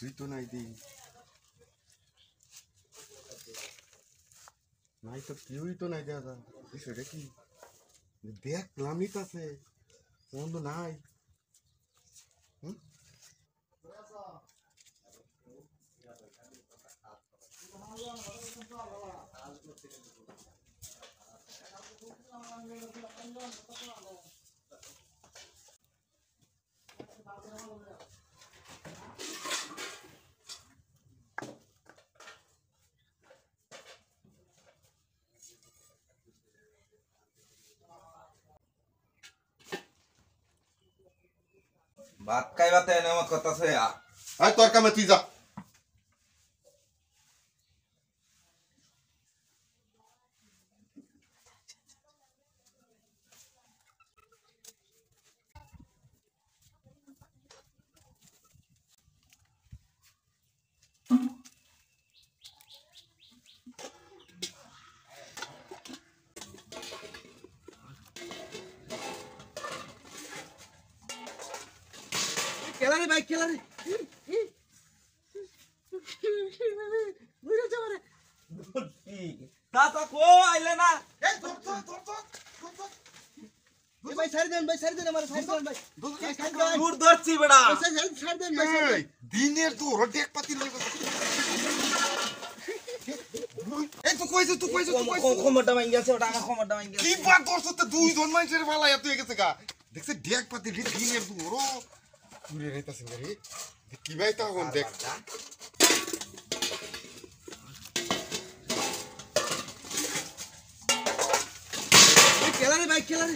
কিছুই তো নাই দি নাই তো কেউই তো নাই দাদা সেটা কি দেখলামই তো আছে বন্ধু নাই ভাত খাইবাতে এনে আমার কথা আছে আয় তোর কামে তুই যা খেলারে ভাই খেলারে বুঝা যাবে দাদা কো আইলে না এই ধর ধর ধর ধর ভাই ছাড় দেন আমার ছাড় দেন ভাই ছাড় দেন দূর ধরছি বেড়া ছাড় দেন ভাই এই দিনের তো রটেক পাতি লই এই তো কইছ খমরটা ভাঙ্গি আছে ওটা আমার খমরটা ভাঙ্গি কি বাত করছতে দুইজন মানুষের ফালাইয়া তুই গেছে গা দেখছে ডেক পাতি দিনের তো ওরো পুরে রেতাছে রে কি ভাই তা কোন দেখ খেলারে ভাই খেলারে